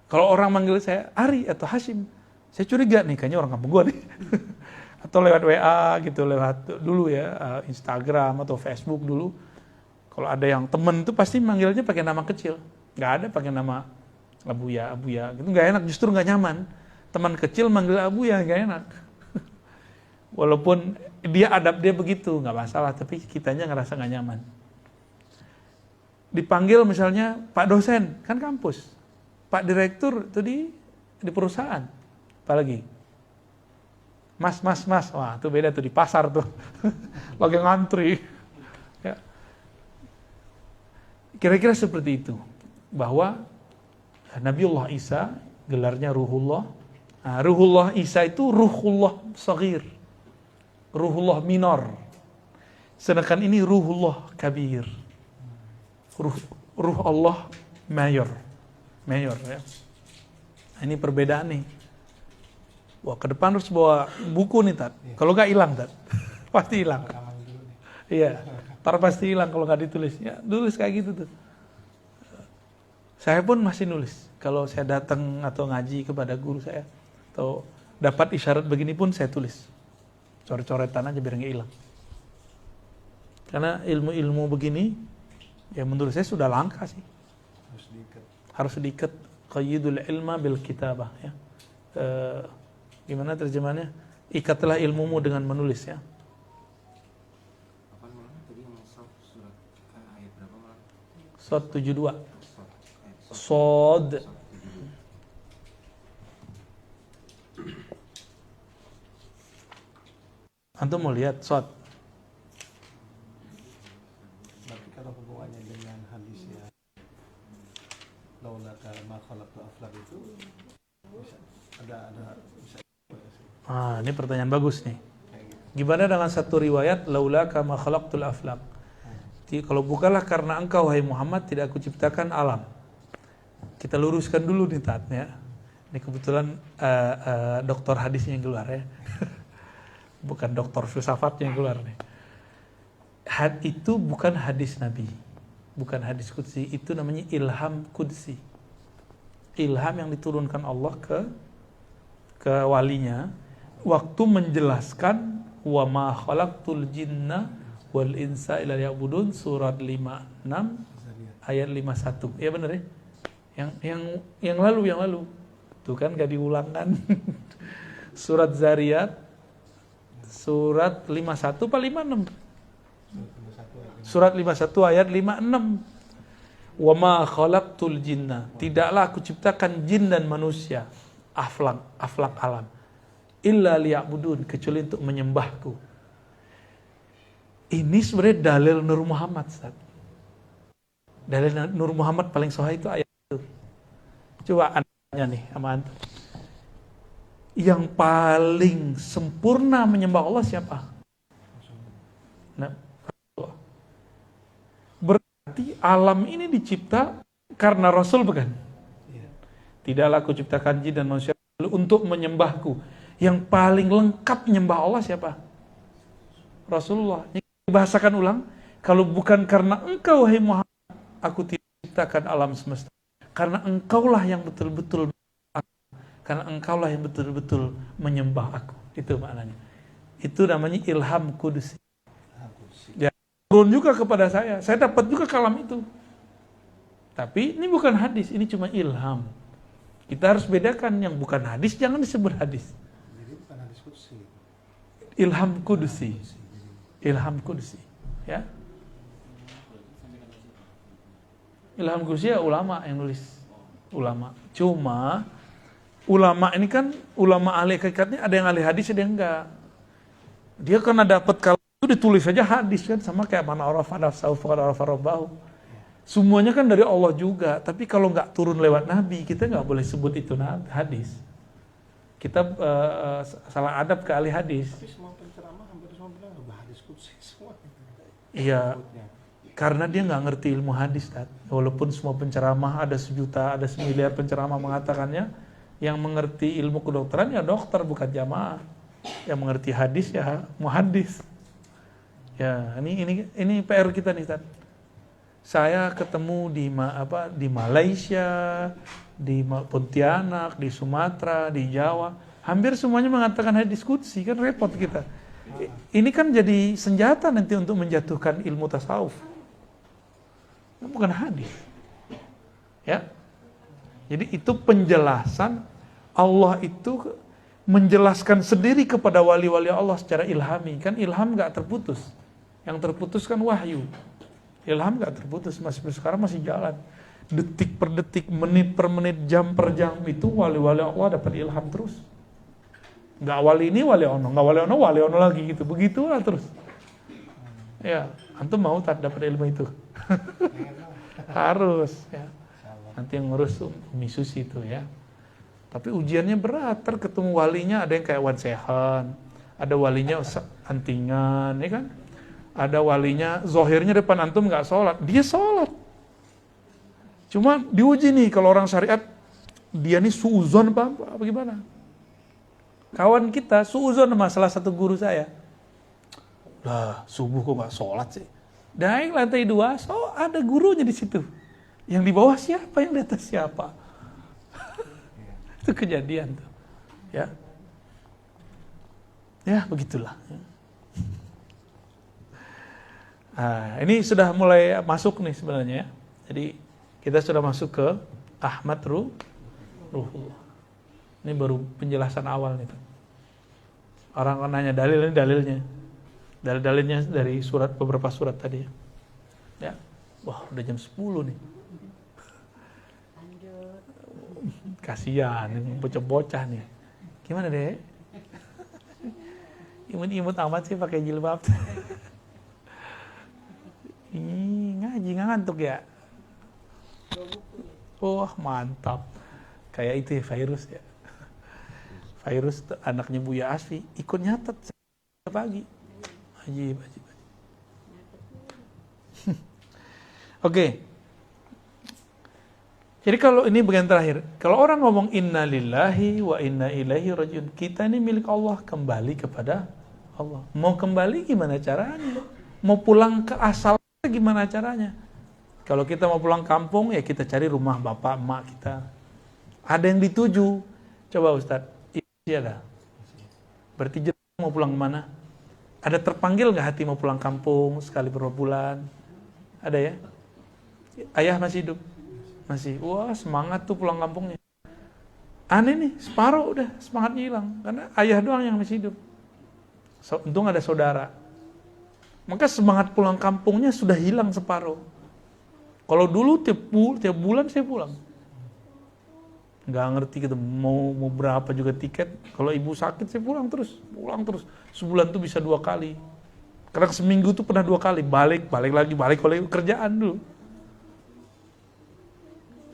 S1: Kalau orang manggil saya Ari atau Hashim, saya curiga nih, kayaknya orang kampung gua nih. Atau lewat WA gitu, lewat dulu ya, Instagram atau Facebook dulu. Kalau ada yang temen tuh pasti manggilnya pakai nama kecil, nggak ada pakai nama Abuya, gitu nggak enak, justru nggak nyaman. Teman kecil manggil Abuya nggak enak. Walaupun adab dia begitu, nggak masalah, tapi kitanya ngerasa nggak nyaman. Dipanggil misalnya Pak dosen, kan kampus. Pak direktur itu di perusahaan, apalagi. Mas, wah itu beda tuh di pasar tuh, lagi ngantri. Ya. Kira-kira seperti itu, bahwa Nabiullah Isa gelarnya Ruhullah. Nah, Ruhullah Isa itu Ruhullah Saghir, Ruhullah Minor. Sedangkan ini Ruhullah Kabir, ruh Allah mayor ya. Ini perbedaan nih. Wah, ke depan harus bawa buku nih, Tat. Kalau nggak hilang, Tat. Pasti hilang. Iya, pasti hilang kalau nggak ditulis. Ya, tulis kayak gitu tuh. Saya pun masih nulis. Kalau saya datang atau ngaji kepada guru saya, atau dapat isyarat begini pun saya tulis. Coret-coretan aja biar nggak hilang. Karena ilmu-ilmu begini, ya menurut saya sudah langka sih. Harus diikat. Qayyidul ilma bil kitabah ya. Gimana terjemahannya? Ikatlah ilmumu dengan menulis ya.
S2: Apa malam tadi yang surat ayat berapa malam?
S1: Sod 72. Sod. Antum mau lihat Sod?
S3: Berarti kalau hubungannya dengan hadis ya laulaka ma khalaqtu aflaq itu bisa ada bisa.
S1: Ini pertanyaan bagus nih. Gimana dengan satu riwayat laulaka ma khalaqtul aflaq? Kalau bukanlah karena engkau wahai Muhammad tidak aku ciptakan alam. Kita luruskan dulu nih Tat ya. Ini kebetulan doktor hadisnya yang keluar ya. Bukan doktor filsafatnya yang keluar nih. Itu bukan hadis Nabi. Bukan hadis qudsi, itu namanya ilham qudsi. Ilham yang diturunkan Allah ke walinya waktu menjelaskan wa ma khalaqtul jinna wal insa illa liya'budun surat 56 ayat 51. Ya benar ya? Yang lalu. Tuh kan gak diulangkan. Surat Zariyat surat 51 apa 56? Surat 51 ayat 56. Wa ma khalaqtul jinna, tidaklah aku ciptakan jin dan manusia, aflak alam, illa liya'budun, kecuali untuk menyembahku. Ini sebenarnya dalil Nur Muhammad, Ustaz. Dalil Nur Muhammad paling sahih itu ayat itu. Coba anaknya nih sama antum. Yang paling sempurna menyembah Allah siapa? Nah, berarti alam ini dicipta karena Rasul bukan? Tidaklah aku ciptakan jin dan manusia untuk menyembahku. Yang paling lengkap menyembah Allah siapa? Rasulullah. Dibahasakan ulang, kalau bukan karena engkau wahai Muhammad, aku tidak ciptakan alam semesta. Karena engkaulah yang betul-betul karena engkaulah yang betul-betul menyembah aku. Itu maknanya. Itu namanya ilham qudsi. Ya, turun juga kepada saya. Saya dapat juga kalam itu. Tapi ini bukan hadis, ini cuma ilham. Kita harus bedakan yang bukan hadis, jangan disebut hadis.
S3: Jadi bukan hadis qudsi.
S1: Ilham qudsi. Ilham qudsi. Ya. Ilham qudsi ya ulama yang nulis. Ulama. Cuma ulama ini kan ulama ahli hakikatnya ada yang ahli hadis ada yang enggak. Dia karena dapat kalau itu ditulis saja hadis kan, sama kayak mana arafa nafsahu faqad arafa rabbahu. Semuanya kan dari Allah juga, tapi kalau nggak turun lewat Nabi kita nggak boleh sebut itu hadis. Kita salah adab ke ahli hadis.
S3: Tapi semua penceramah hampir semua bilang hadis qudsi semua.
S1: Iya. Karena dia nggak ngerti ilmu hadis, Tat. Walaupun semua penceramah ada sejuta, ada semiliar penceramah mengatakannya, yang mengerti ilmu kedokteran ya dokter bukan jamaah. Yang mengerti hadis ya muhaddis. Ya, ini PR kita nih, Tat. Saya ketemu di Malaysia, di Pontianak, di Sumatera, di Jawa, hampir semuanya mengatakan hadis qudsi, kan repot kita. Ini kan jadi senjata nanti untuk menjatuhkan ilmu tasawuf. Bukan hadis. Ya. Jadi itu penjelasan Allah itu menjelaskan sendiri kepada wali-wali Allah secara ilhami. Kan ilham gak terputus. Yang terputus kan wahyu. Ilham gak terputus, sekarang masih jalan. Detik per detik, menit per menit, jam per jam, itu wali-wali Allah dapat ilham terus. Gak wali ini wali ono, gak wali ono lagi gitu. Begitulah terus. Ya, antum mau tak dapat ilmu itu? Harus ya. Nanti yang ngurus Umi Susi itu ya. Tapi ujiannya berat, ketemu walinya ada yang kayak Wan Sehan, ada walinya antingan, ya kan? Ada walinya zohirnya depan antum nggak sholat, dia sholat. Cuma diuji nih kalau orang syariat, dia nih suuzon apa gimana? Kawan kita suuzon sama salah satu guru saya. Lah, subuh kok nggak sholat sih? Naik lantai 2, so ada gurunya di situ. Yang di bawah siapa, yang di atas siapa? Itu kejadian tuh. Ya. Ya, begitulah. Nah, ini sudah mulai masuk nih sebenarnya ya. Jadi kita sudah masuk ke Ahmad Ruhullah. Ini baru penjelasan awal nih. Orang kan nanya dalilnya. Dalilnya dari beberapa surat tadi ya. Ya. Wah, udah jam 10 nih. Kasihan, bocah-bocah nih. Gimana deh? Imut-imut amat sih pakai jilbab. Ngaji nggak ngantuk ya? Wah, mantap. Kayak itu ya, virus ya. Virus anaknya Buya Asfi ikut nyatet pagi. Ajib. Oke. Jadi kalau ini bagian terakhir, kalau orang ngomong inna lillahi wa inna ilaihi rajiun, kita ini milik Allah, kembali kepada Allah. Mau kembali gimana caranya? Mau pulang ke asal gimana caranya? Kalau kita mau pulang kampung, ya kita cari rumah bapak, emak kita. Ada yang dituju. Coba Ustadz, iya ada. Berarti mau pulang kemana? Ada terpanggil nggak hati mau pulang kampung sekali beberapa bulan? Ada ya? Ayah masih hidup? Masih. Wah, semangat tuh pulang kampungnya. Aneh nih, separuh udah semangatnya hilang. Karena ayah doang yang masih hidup. Untung ada saudara. Maka semangat pulang kampungnya sudah hilang separuh. Kalau dulu tiap bulan saya pulang. Nggak ngerti gitu, mau berapa juga tiket. Kalau ibu sakit saya pulang terus. Sebulan tuh bisa 2 kali. Kadang seminggu tuh pernah 2 kali. Balik lagi kerjaan dulu.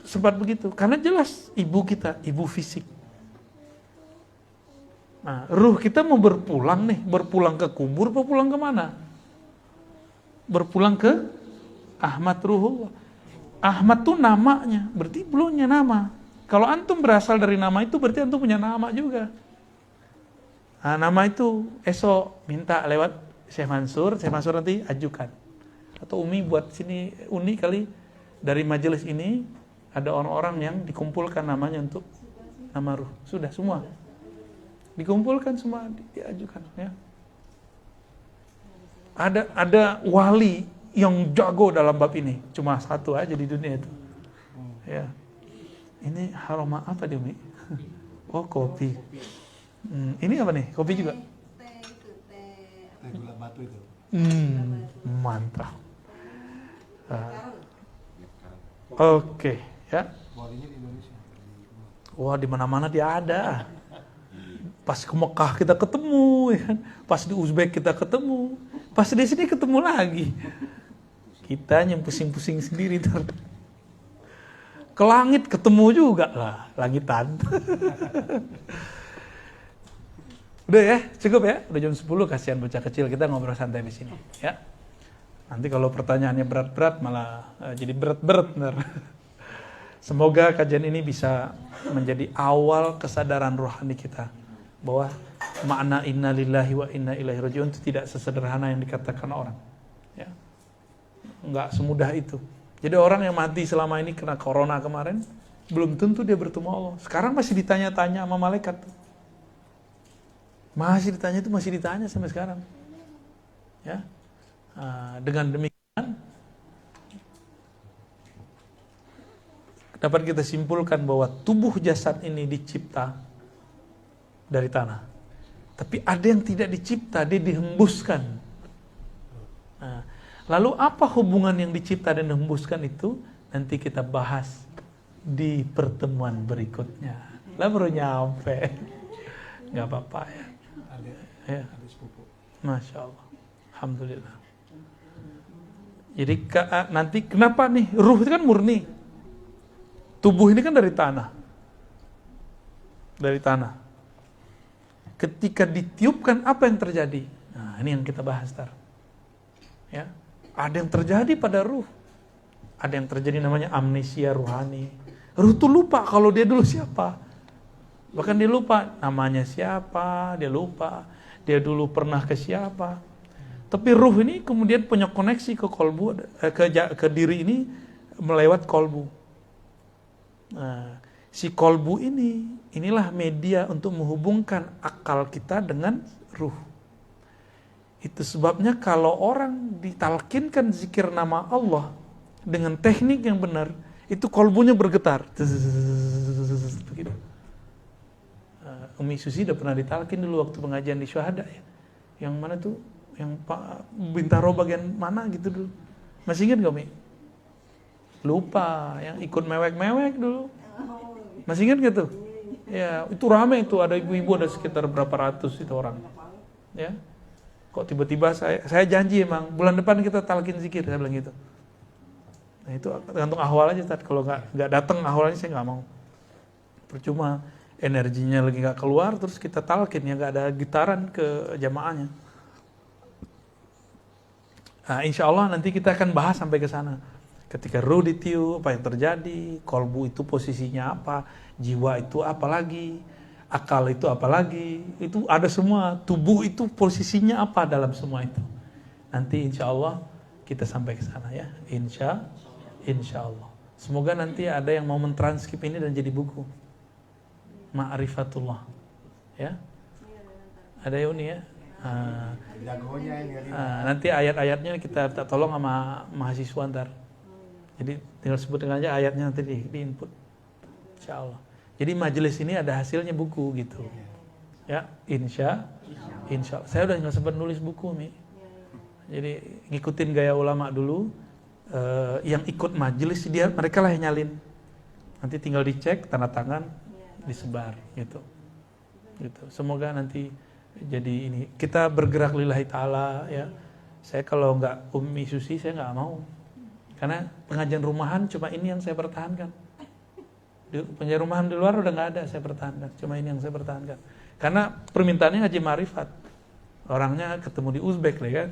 S1: Sempat begitu. Karena jelas ibu kita, ibu fisik. Nah, ruh kita mau berpulang nih. Berpulang ke kubur, berpulang ke mana? Berpulang ke Ahmad Ruhullah. Ahmad tuh namanya, berarti belumnya nama. Kalau antum berasal dari nama itu, berarti antum punya nama juga. Nah, nama itu esok minta lewat Syekh Mansur nanti ajukan. Atau Umi buat sini, Uni kali dari majelis ini ada orang-orang yang dikumpulkan namanya untuk nama ruh. Sudah semua dikumpulkan, semua diajukan ya. Ada wali yang jago dalam bab ini, cuma satu aja di dunia itu. Ya. Ini aroma apa dia, Umi? Oh, kopi. Ini apa nih? Kopi juga?
S3: Teh gula batu itu.
S1: Mantap. Oke, ya.
S3: Walinya di Indonesia.
S1: Wah, di mana-mana dia ada. Pas ke Mekah kita ketemu, ya kan? Pas di Uzbek kita ketemu, pas di sini ketemu lagi. Kita yang pusing-pusing sendiri tuh. Ke langit ketemu juga lah, langitan. Udah ya, cukup ya. Udah jam 10, kasihan bocah kecil, kita ngobrol santai di sini, ya. Nanti kalau pertanyaannya berat-berat malah jadi berat-berat benar. Semoga kajian ini bisa menjadi awal kesadaran rohani kita bahwa makna inna lillahi wa inna ilaihi rajiun itu tidak sesederhana yang dikatakan orang. Ya. Enggak semudah itu. Jadi orang yang mati selama ini kena corona kemarin, belum tentu dia bertemu Allah. Sekarang masih ditanya-tanya sama malaikat. Masih ditanya sampai sekarang. Ya. Dengan demikian, dapat kita simpulkan bahwa tubuh jasad ini dicipta dari tanah. Tapi ada yang tidak dicipta, dia dihembuskan. Nah, lalu apa hubungan yang dicipta dan dihembuskan itu? Nanti kita bahas di pertemuan berikutnya. Lah baru nyampe. Gak apa-apa ya. Ya. Masya Allah. Alhamdulillah. Jadi nanti kenapa nih? Ruh itu kan murni. Tubuh ini kan dari tanah. Dari tanah. Ketika ditiupkan apa yang terjadi? Nah, ini yang kita bahas ntar. Ya. Ada yang terjadi pada ruh. ada yang terjadi namanya amnesia ruhani. Ruh tuh lupa kalau dia dulu siapa. Bahkan dia lupa namanya siapa, dia lupa dia dulu pernah ke siapa. Tapi ruh ini kemudian punya koneksi ke kolbu, ke diri ini melewat kolbu. Nah, si kolbu inilah media untuk menghubungkan akal kita dengan ruh. Itu sebabnya kalau orang ditalkinkan zikir nama Allah dengan teknik yang benar, itu kolbunya bergetar. Begitu. Umi Susi udah pernah ditalkin dulu waktu pengajian di Syuhada ya. Yang mana tuh? Yang Bintaro bagian mana gitu dulu. Masih ingat gak Umi? Lupa, yang ikut mewek-mewek dulu. Masih ingat gak tuh? Ya, itu rame itu, ada ibu-ibu, ada sekitar berapa ratus itu orang. Ya. Kok tiba-tiba saya janji emang bulan depan kita talkin zikir, saya bilang gitu. Nah, itu tergantung ahwal aja, Tad. Kalau nggak datang ahwalnya saya nggak mau. Percuma energinya lagi nggak keluar, terus kita talkin ya nggak ada gitaran ke jamaahnya. Nah, insya Allah nanti kita akan bahas sampai ke sana. Ketika ruh ditiup, apa yang terjadi, kolbu itu posisinya apa, jiwa itu apa lagi, akal itu apa lagi, itu ada semua. Tubuh itu posisinya apa dalam semua itu. Nanti insya Allah kita sampai ke sana ya, insya Allah. Semoga nanti ada yang mau mentranskrip ini dan jadi buku. Ma'rifatullah, ya. Ada ya Uni ya. Nanti ayat-ayatnya kita tolong sama mahasiswa ntar. Jadi tinggal sebut dengan aja ayatnya nanti di input, insya Allah. Jadi majelis ini ada hasilnya buku gitu, ya insya Allah. Saya udah nggak sempat nulis buku nih. Jadi ngikutin gaya ulama dulu, yang ikut majelis mereka lah yang nyalin. Nanti tinggal dicek tanda tangan, disebar gitu. Semoga nanti jadi ini kita bergerak lillahi ta'ala ya. Saya kalau nggak Umi Susi saya nggak mau. Karena pengajian rumahan cuma ini yang saya pertahankan. Pengajian rumahan di luar udah nggak ada saya pertahankan. Cuma ini yang saya pertahankan. Karena permintaannya ngaji ma'rifat. Orangnya ketemu di Uzbek lah kan.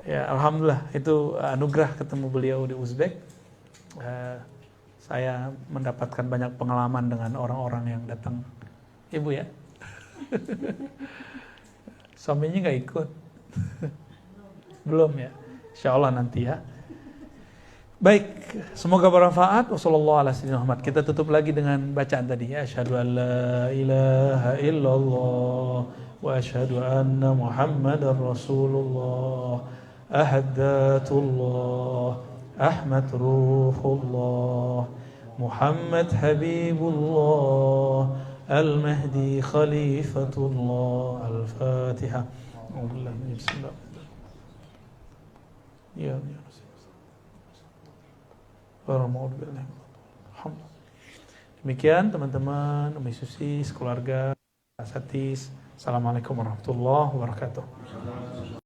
S1: Ya alhamdulillah itu anugerah ketemu beliau di Uzbek. Saya mendapatkan banyak pengalaman dengan orang-orang yang datang. Ibu ya. Suaminya nggak ikut. Belum ya. Insya Allah nanti ya. Baik, semoga bermanfaat. Wassalamualaikum. Kita tutup lagi dengan bacaan tadi ya. Asyhadu an la ilaha illallah wa asyhadu anna Muhammadar Rasulullah. Ahdatullah, Ahmad Ruhullah, Muhammad Habibullah, Al-Mahdi Khalifatullah. Al-Fatihah. Bismillah. Ya, ya. Demikian teman-teman, Umi Susi, sekeluarga, Satis. Assalamualaikum warahmatullahi wabarakatuh.